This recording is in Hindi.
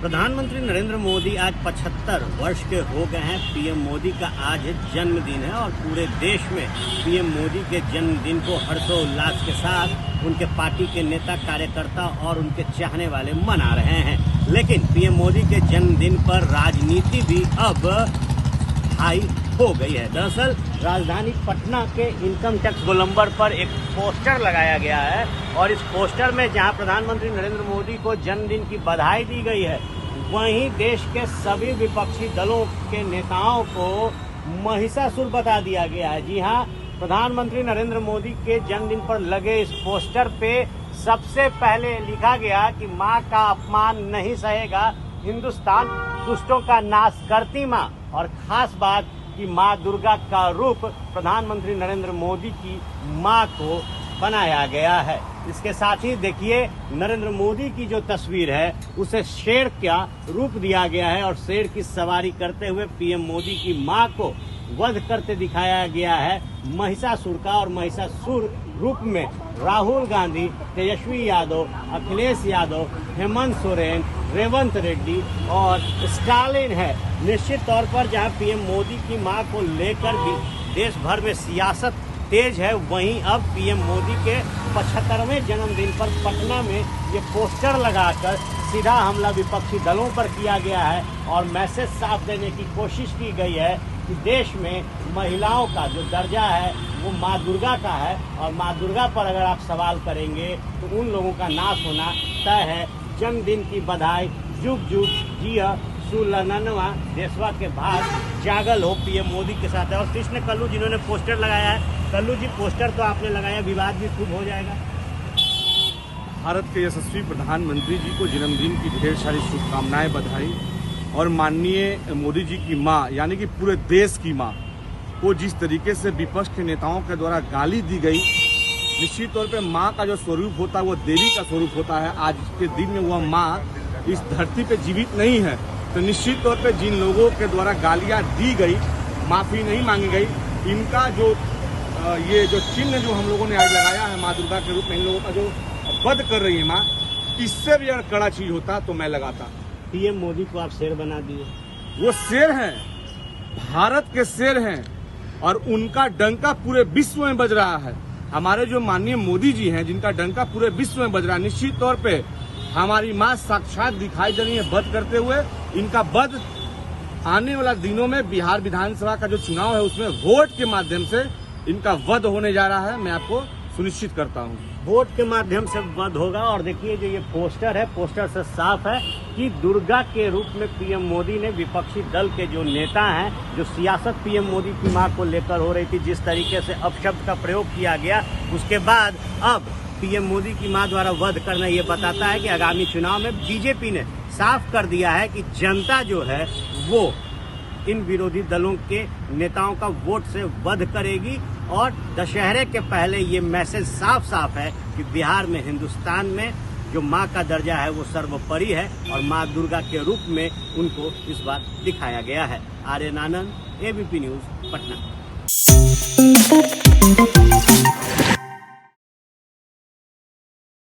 प्रधानमंत्री नरेंद्र मोदी आज 75 वर्ष के हो गए हैं। पीएम मोदी का आज जन्मदिन है और पूरे देश में पीएम मोदी के जन्मदिन को हर्षोल्लास के साथ उनके पार्टी के नेता, कार्यकर्ता और उनके चाहने वाले मना रहे हैं। लेकिन पीएम मोदी के जन्मदिन पर राजनीति भी अब हाई हो गई है। दरअसल राजधानी पटना के इनकम टैक्स गोलंबर पर एक पोस्टर लगाया गया है और इस पोस्टर में जहां प्रधानमंत्री नरेंद्र मोदी को जन्मदिन की बधाई दी गई है, वहीं देश के सभी विपक्षी दलों के नेताओं को महिषासुर बता दिया गया है। जी हां, प्रधानमंत्री नरेंद्र मोदी के जन्मदिन पर लगे इस पोस्टर पे सबसे पहले लिखा गया कि मां का अपमान नहीं सहेगा हिंदुस्तान, दुष्टों का नाश करती मां। और खास बात कि मां दुर्गा का रूप प्रधानमंत्री नरेंद्र मोदी की मां को बनाया गया है। इसके साथ ही देखिए, नरेंद्र मोदी की जो तस्वीर है उसे शेर का रूप दिया गया है और शेर की सवारी करते हुए पीएम मोदी की मां को वध करते दिखाया गया है महिषासुर का। और महिषासुर रूप में राहुल गांधी, तेजस्वी यादव, अखिलेश यादव, हेमंत सोरेन, रेवंत रेड्डी और स्टालिन है। निश्चित तौर पर जहां पीएम मोदी की मां को लेकर भी देश भर में सियासत तेज है, वहीं अब पीएम मोदी के 75वें जन्मदिन पर पटना में ये पोस्टर लगाकर सीधा हमला विपक्षी दलों पर किया गया है और मैसेज साफ देने की कोशिश की गई है कि देश में महिलाओं का जो दर्जा है वो माँ दुर्गा का है और माँ दुर्गा पर अगर आप सवाल करेंगे तो उन लोगों का नाश होना तय है। जन्मदिन की बधाई, जुग जुग जिया सुलननवा देशवा के भाग जागल हो, पीएम मोदी के साथ है। और कृष्ण कल्लू जिन्होंने पोस्टर लगाया है, कल्लू जी पोस्टर तो आपने लगाया, विवाद भी खूब हो जाएगा। भारत के यशस्वी प्रधानमंत्री जी को जन्मदिन की ढेर सारी शुभकामनाएं, बधाई। और माननीय मोदी जी की मां यानी कि पूरे देश की मां को जिस तरीके से विपक्ष के नेताओं के द्वारा गाली दी गई, निश्चित तौर पे मां का जो स्वरूप होता है वो देवी का स्वरूप होता है। आज के दिन में वह मां इस धरती पे जीवित नहीं है, तो निश्चित तौर पे जिन लोगों के द्वारा गालियां दी गई, माफी नहीं मांगी गई, इनका जो ये जो चिन्ह जो हम लोगों ने आज लगाया है माँ दुर्गा के रूप में, इन लोगों का जो वध कर रही है माँ, इससे भी अगर कड़ा चीज होता तो मैं लगाता। पीएम मोदी को आप शेर बना दिए। वो शेर हैं, भारत के शेर हैं और उनका डंका पूरे विश्व में बज रहा है। हमारे जो माननीय मोदी जी हैं, जिनका डंका पूरे विश्व में बज रहा है, निश्चित तौर पे हमारी मां साक्षात दिखाई दे रही है वध करते हुए। इनका वध आने वाला दिनों में बिहार विधानसभा का जो चुनाव है उसमें वोट के माध्यम से इनका वध होने जा रहा है, मैं आपको सुनिश्चित करता हूं। वोट के माध्यम से वध होगा। और देखिए जो ये पोस्टर है, पोस्टर से साफ है कि दुर्गा के रूप में पीएम मोदी ने विपक्षी दल के जो नेता हैं, जो सियासत पीएम मोदी की मां को लेकर हो रही थी, जिस तरीके से अपशब्द का प्रयोग किया गया, उसके बाद अब पीएम मोदी की मां द्वारा वध करना ये बताता है कि आगामी चुनाव में बीजेपी ने साफ कर दिया है कि जनता जो है वो इन विरोधी दलों के नेताओं का वोट से वध करेगी। और दशहरे के पहले ये मैसेज साफ साफ है कि बिहार में, हिंदुस्तान में जो मां का दर्जा है वो सर्वोपरि है और मां दुर्गा के रूप में उनको इस बार दिखाया गया है। आर्यन आनंद, एबीपी न्यूज, पटना।